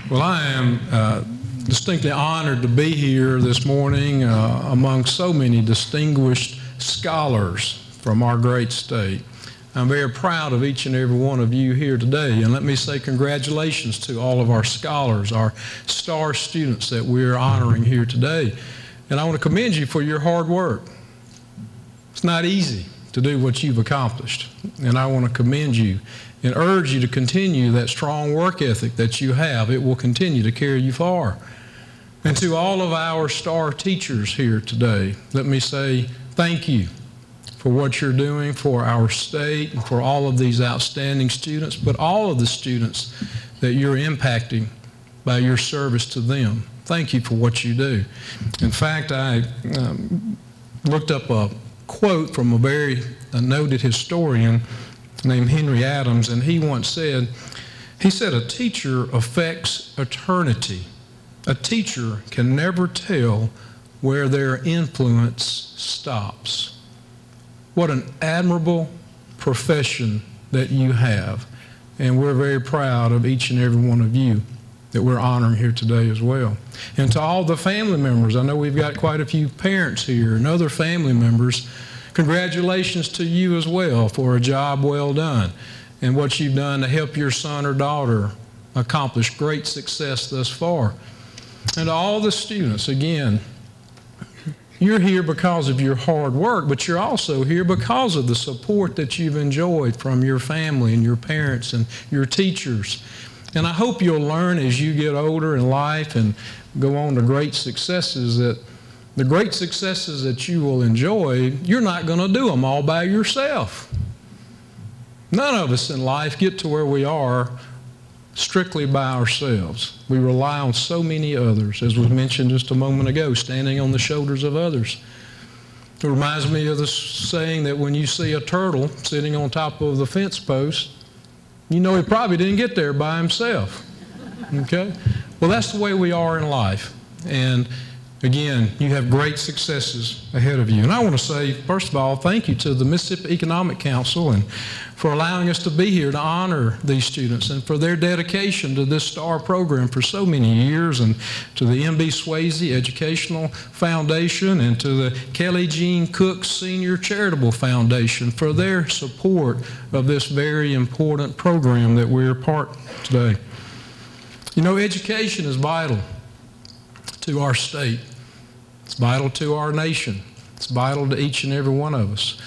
Well, I am distinctly honored to be here this morning among so many distinguished scholars from our great state. I'm very proud of each and every one of you here today, and let me say congratulations to all of our scholars, our star students that we're honoring here today. And I want to commend you for your hard work. It's not easy to do what you've accomplished, and I want to commend you and urge you to continue that strong work ethic that you have. It will continue to carry you far. And to all of our star teachers here today, let me say thank you for what you're doing for our state and for all of these outstanding students, but all of the students that you're impacting by your service to them. Thank you for what you do. In fact, I looked up a quote from a very noted historian named Henry Adams, and he once said, a teacher affects eternity. A teacher can never tell where their influence stops. What an admirable profession that you have, and we're very proud of each and every one of you that we're honoring here today as well. And to all the family members, I know we've got quite a few parents here and other family members, congratulations to you as well for a job well done and what you've done to help your son or daughter accomplish great success thus far. And to all the students, again, you're here because of your hard work, but you're also here because of the support that you've enjoyed from your family and your parents and your teachers. And I hope you'll learn as you get older in life and go on to great successes that the great successes that you will enjoy, you're not going to do them all by yourself. None of us in life get to where we are strictly by ourselves. We rely on so many others, as was mentioned just a moment ago, standing on the shoulders of others. It reminds me of the saying that when you see a turtle sitting on top of the fence post, you know he probably didn't get there by himself. Okay? Well, that's the way we are in life. And again, you have great successes ahead of you. And I want to say, first of all, thank you to the Mississippi Economic Council and for allowing us to be here to honor these students and for their dedication to this STAR program for so many years, and to the M.B. Swayze Educational Foundation and to the Kelly Jean Cook Senior Charitable Foundation for their support of this very important program that we're part of today. You know, education is vital to our state. It's vital to our nation. It's vital to each and every one of us.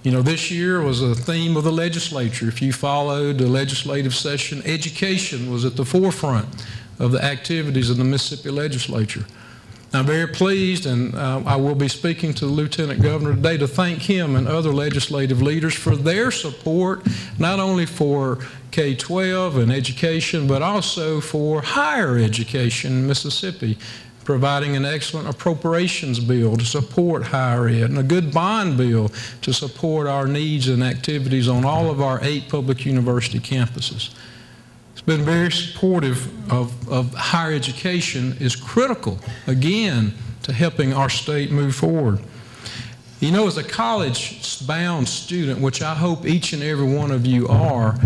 You know, this year was a theme of the legislature. If you followed the legislative session, education was at the forefront of the activities of the Mississippi legislature. I'm very pleased, and I will be speaking to the Lieutenant Governor today to thank him and other legislative leaders for their support, not only for K-12 and education, but also for higher education in Mississippi, providing an excellent appropriations bill to support higher ed and a good bond bill to support our needs and activities on all of our 8 public university campuses. It's been very supportive of higher education, is critical, again, to helping our state move forward. You know, as a college-bound student, which I hope each and every one of you are,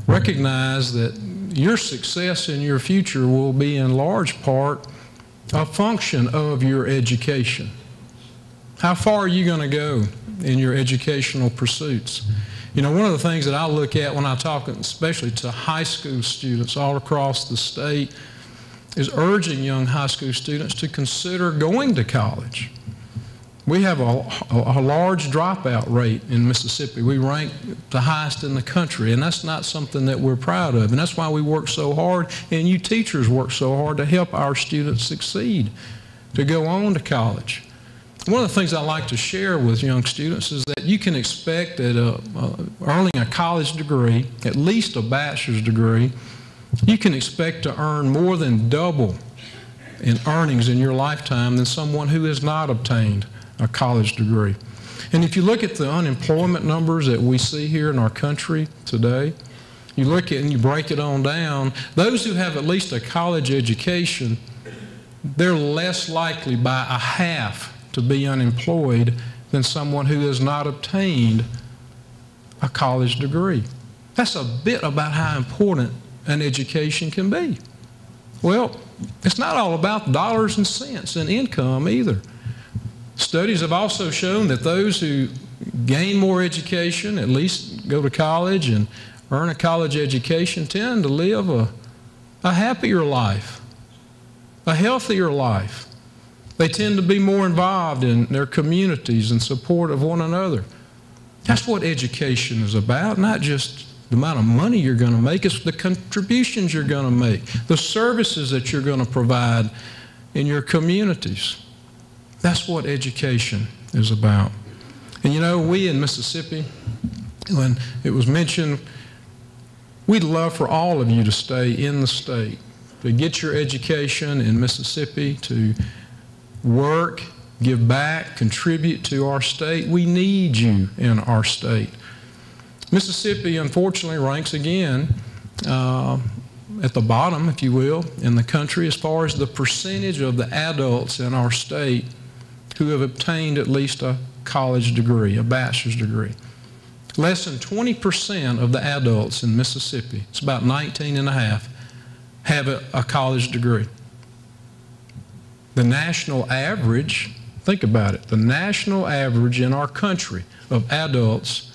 recognize that your success in your future will be in large part a function of your education. How far are you going to go in your educational pursuits? You know, one of the things that I look at when I talk, especially to high school students all across the state, is urging young high school students to consider going to college. We have a large dropout rate in Mississippi. We rank the highest in the country, and that's not something that we're proud of. And that's why we work so hard, and you teachers work so hard to help our students succeed, to go on to college. One of the things I like to share with young students is that you can expect that earning a college degree, at least a bachelor's degree, you can expect to earn more than double in earnings in your lifetime than someone who has not obtained a college degree. And if you look at the unemployment numbers that we see here in our country today, you look at and you break it on down, those who have at least a college education, they're less likely by a half to be unemployed than someone who has not obtained a college degree. That's a bit about how important an education can be. Well, it's not all about dollars and cents and income either. Studies have also shown that those who gain more education, at least go to college and earn a college education, tend to live a happier life, a healthier life. They tend to be more involved in their communities and support of one another. That's what education is about, not just the amount of money you're going to make, it's the contributions you're going to make, the services that you're going to provide in your communities. That's what education is about. And you know, we in Mississippi, when it was mentioned, we'd love for all of you to stay in the state, to get your education in Mississippi, to work, give back, contribute to our state. We need you in our state. Mississippi, unfortunately, ranks again at the bottom, if you will, in the country as far as the percentage of the adults in our state who have obtained at least a college degree, a bachelor's degree. Less than 20% of the adults in Mississippi, it's about 19.5, have a college degree. The national average, think about it, the national average in our country of adults,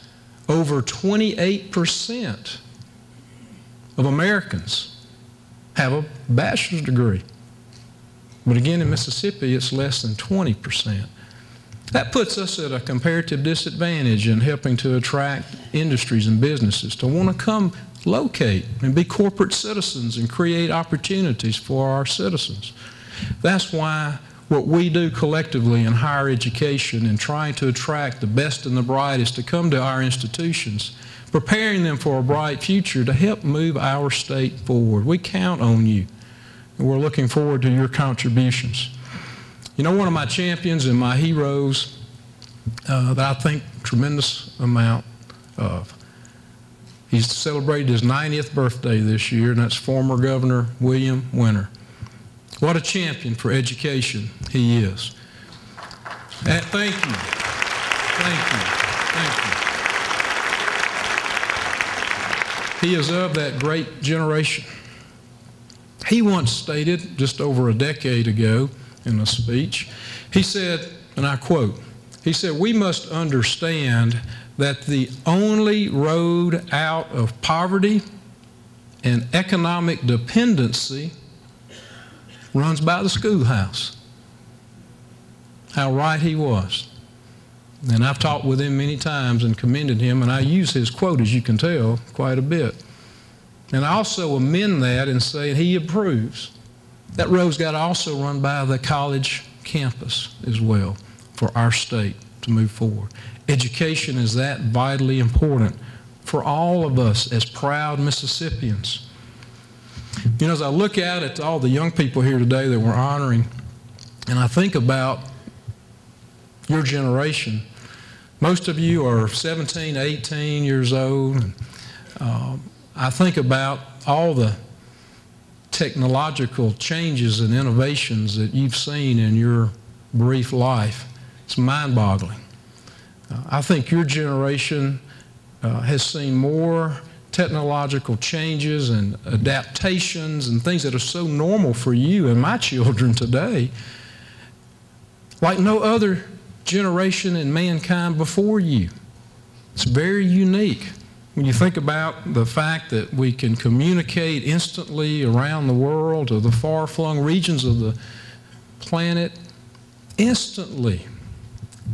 over 28% of Americans have a bachelor's degree. But again, in Mississippi, it's less than 20%. That puts us at a comparative disadvantage in helping to attract industries and businesses to want to come locate and be corporate citizens and create opportunities for our citizens. That's why what we do collectively in higher education and trying to attract the best and the brightest to come to our institutions, preparing them for a bright future to help move our state forward. We count on you, and we're looking forward to your contributions. You know, one of my champions and my heroes that I think tremendous amount of, he's celebrated his 90th birthday this year, and that's former Governor William Winter. What a champion for education he is. And thank you. Thank you. Thank you. He is of that great generation. He once stated, just over a decade ago in a speech, he said, and I quote, he said, "We must understand that the only road out of poverty and economic dependency runs by the schoolhouse." How right he was. And I've talked with him many times and commended him, and I use his quote, as you can tell, quite a bit. And I also amend that and say he approves. That road's got to also run by the college campus as well for our state to move forward. Education is that vitally important for all of us as proud Mississippians. You know, as I look out at all the young people here today that we're honoring, and I think about your generation, most of you are 17, 18 years old. I think about all the technological changes and innovations that you've seen in your brief life. It's mind-boggling. I think your generation has seen more technological changes and adaptations and things that are so normal for you and my children today, like no other generation in mankind before you. It's very unique. When you think about the fact that we can communicate instantly around the world to the far-flung regions of the planet, instantly,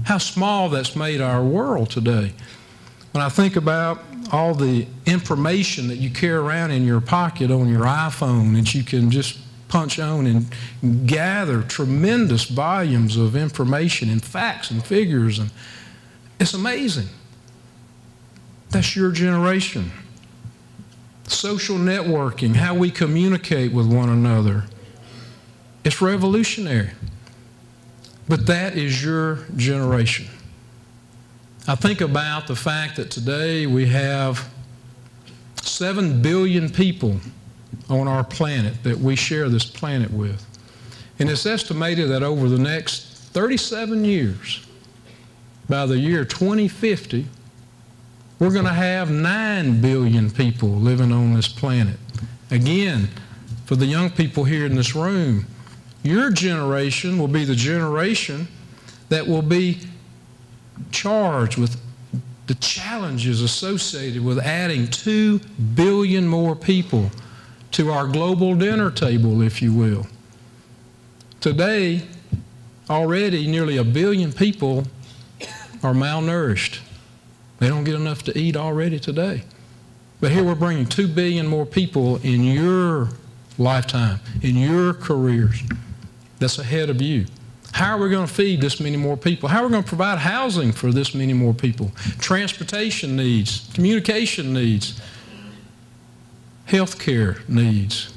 how small that's made our world today. When I think about all the information that you carry around in your pocket on your iPhone that you can just punch on and gather tremendous volumes of information and facts and figures, and it's amazing. That's your generation. Social networking, how we communicate with one another, it's revolutionary. But that is your generation. I think about the fact that today we have 7 billion people on our planet that we share this planet with. And it's estimated that over the next 37 years, by the year 2050, we're going to have 9 billion people living on this planet. Again, for the young people here in this room. Your generation will be the generation that will be charged with the challenges associated with adding 2 billion more people to our global dinner table, if you will. Today, already nearly 1 billion people are malnourished. They don't get enough to eat already today. But here we're bringing 2 billion more people in your lifetime, in your careers, that's ahead of you. How are we going to feed this many more people? How are we going to provide housing for this many more people? Transportation needs, communication needs, healthcare needs.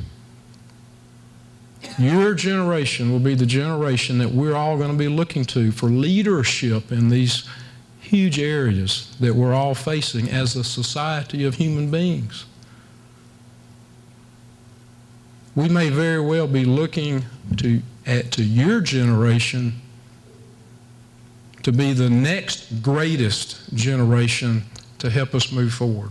Your generation will be the generation that we're all going to be looking to for leadership in these huge areas that we're all facing as a society of human beings. We may very well be looking to your generation to be the next greatest generation to help us move forward.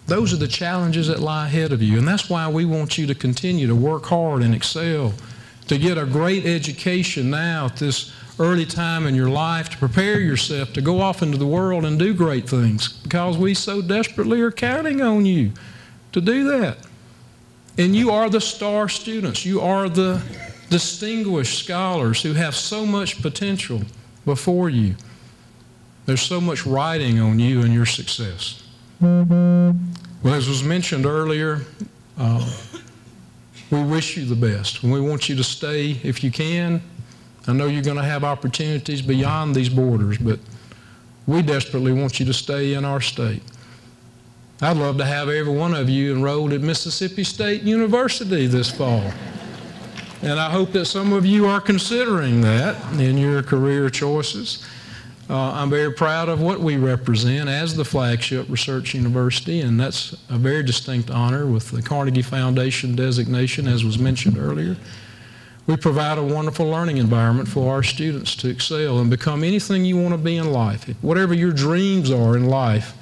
Those are the challenges that lie ahead of you, and that's why we want you to continue to work hard and excel, to get a great education now at this early time in your life, to prepare yourself to go off into the world and do great things, because we so desperately are counting on you to do that. And you are the star students. You are the distinguished scholars who have so much potential before you. There's so much riding on you and your success. Well, as was mentioned earlier, we wish you the best. And we want you to stay if you can. I know you're going to have opportunities beyond these borders, but we desperately want you to stay in our state. I'd love to have every one of you enrolled at Mississippi State University this fall. And I hope that some of you are considering that in your career choices. I'm very proud of what we represent as the flagship research university, and that's a very distinct honor with the Carnegie Foundation designation, as was mentioned earlier. We provide a wonderful learning environment for our students to excel and become anything you want to be in life. Whatever your dreams are in life,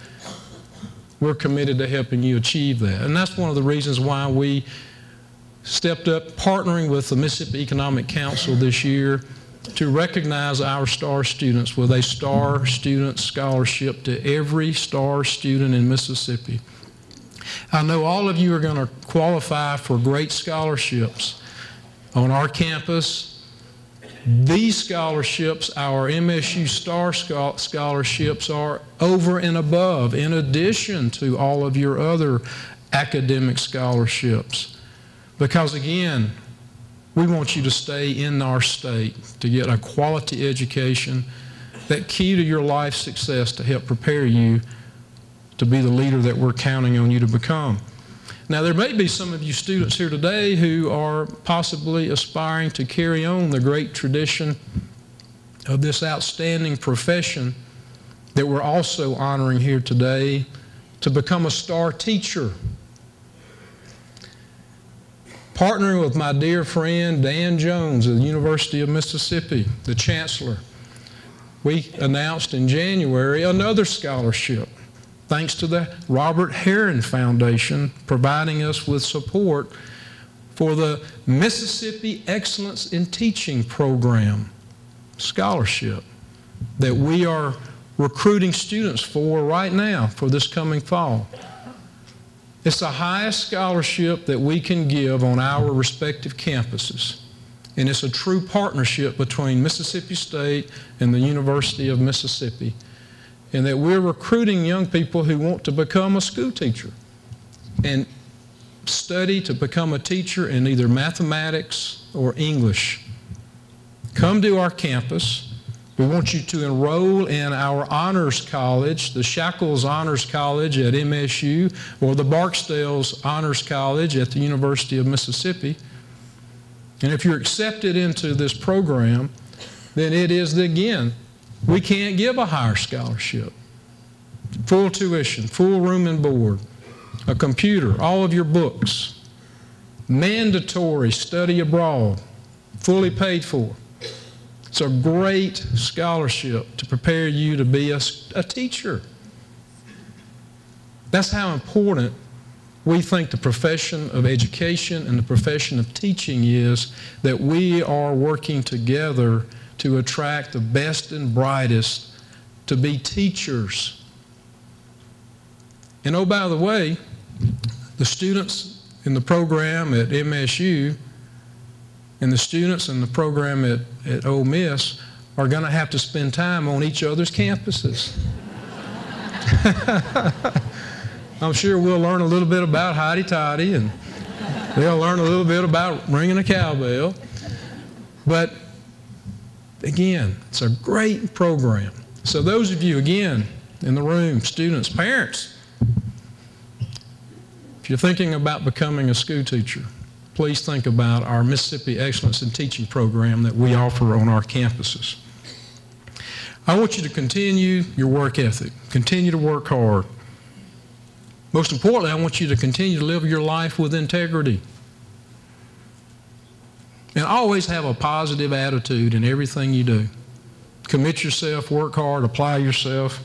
we're committed to helping you achieve that. And that's one of the reasons why we stepped up partnering with the Mississippi Economic Council this year to recognize our star students with a Star Student Scholarship to every star student in Mississippi. I know all of you are going to qualify for great scholarships on our campus. These scholarships, our MSU Star Scholarships, are over and above, in addition to all of your other academic scholarships. Because again, we want you to stay in our state to get a quality education, that key to your life success to help prepare you to be the leader that we're counting on you to become. Now, there may be some of you students here today who are possibly aspiring to carry on the great tradition of this outstanding profession that we're also honoring here today, to become a star teacher. Partnering with my dear friend Dan Jones of the University of Mississippi, the Chancellor, we announced in January another scholarship, thanks to the Robert Herron Foundation providing us with support for the Mississippi Excellence in Teaching Program scholarship that we are recruiting students for right now for this coming fall. It's the highest scholarship that we can give on our respective campuses. And it's a true partnership between Mississippi State and the University of Mississippi. And that we're recruiting young people who want to become a school teacher and study to become a teacher in either mathematics or English. Come to our campus. We want you to enroll in our honors college, the Shackles Honors College at MSU, or the Barksdale's Honors College at the University of Mississippi. And if you're accepted into this program, then it is, again, we can't give a higher scholarship. Full tuition, full room and board, a computer, all of your books, mandatory study abroad, fully paid for. It's a great scholarship to prepare you to be a teacher. That's how important we think the profession of education and the profession of teaching is that we are working together to attract the best and brightest to be teachers. And oh, by the way, the students in the program at MSU and the students in the program at Ole Miss are going to have to spend time on each other's campuses. I'm sure we'll learn a little bit about hotty-toddy, and they'll learn a little bit about ringing a cowbell. But again, it's a great program. So those of you, again, in the room, students, parents, if you're thinking about becoming a school teacher, please think about our Mississippi Excellence in Teaching program that we offer on our campuses. I want you to continue your work ethic. Continue to work hard. Most importantly, I want you to continue to live your life with integrity. And always have a positive attitude in everything you do. Commit yourself, work hard, apply yourself.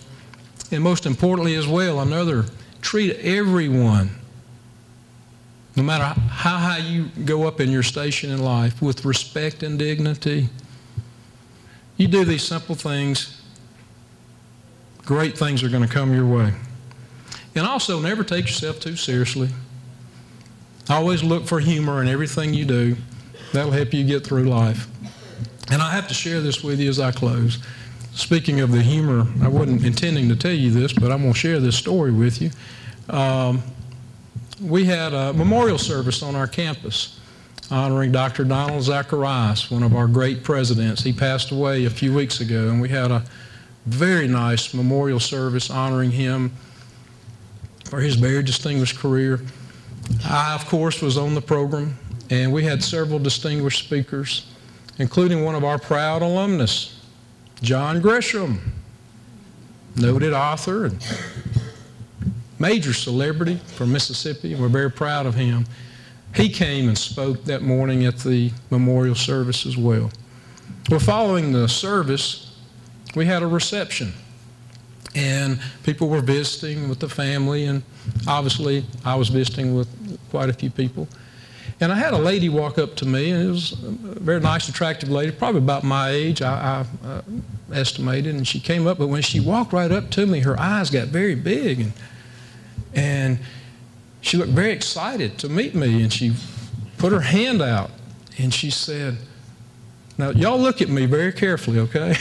And most importantly as well, treat everyone, no matter how high you go up in your station in life, with respect and dignity. You do these simple things, great things are going to come your way. And also, never take yourself too seriously. Always look for humor in everything you do. That'll help you get through life. And I have to share this with you as I close. Speaking of the humor, I wasn't intending to tell you this, but I'm going to share this story with you. We had a memorial service on our campus honoring Dr. Donald Zacharias, one of our great presidents. He passed away a few weeks ago, and we had a very nice memorial service honoring him for his very distinguished career. I, of course, was on the program, and we had several distinguished speakers, including one of our proud alumnus, John Gresham, noted author and major celebrity from Mississippi, and we're very proud of him. He came and spoke that morning at the memorial service as well. Well, following the service, we had a reception, and people were visiting with the family, and obviously I was visiting with quite a few people. And I had a lady walk up to me, and it was a very nice, attractive lady, probably about my age, I estimated, and she came up, but when she walked right up to me, her eyes got very big, and she looked very excited to meet me, and she put her hand out, and she said, now y'all look at me very carefully, okay?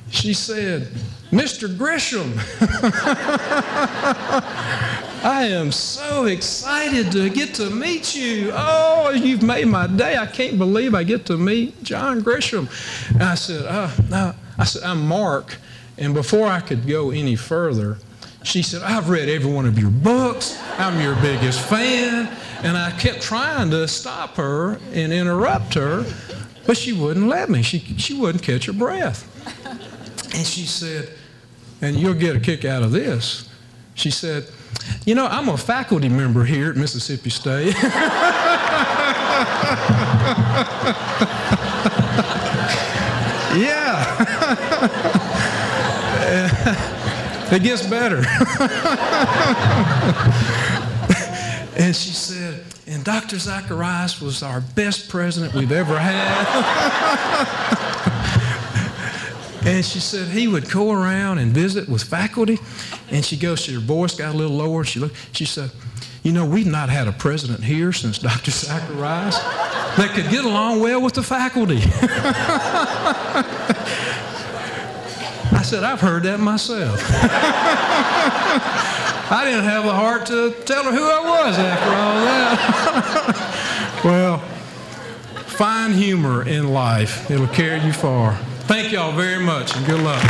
She said, Mr. Gresham, I am so excited to get to meet you. Oh, you've made my day. I can't believe I get to meet John Gresham. And I said, I'm Mark. And before I could go any further, she said, I've read every one of your books. I'm your biggest fan. And I kept trying to stop her and interrupt her, but she wouldn't let me. She wouldn't catch her breath. And she said, and you'll get a kick out of this, she said, you know, I'm a faculty member here at Mississippi State. Yeah. It gets better. And she said, and Dr. Zacharias was our best president we've ever had. And she said he would go around and visit with faculty. And she goes, her voice got a little lower. She said, you know, we've not had a president here since Dr. Zacharias that could get along well with the faculty. I said, I've heard that myself. I didn't have the heart to tell her who I was after all that. Well, find humor in life. It'll carry you far. Thank y'all very much, and good luck.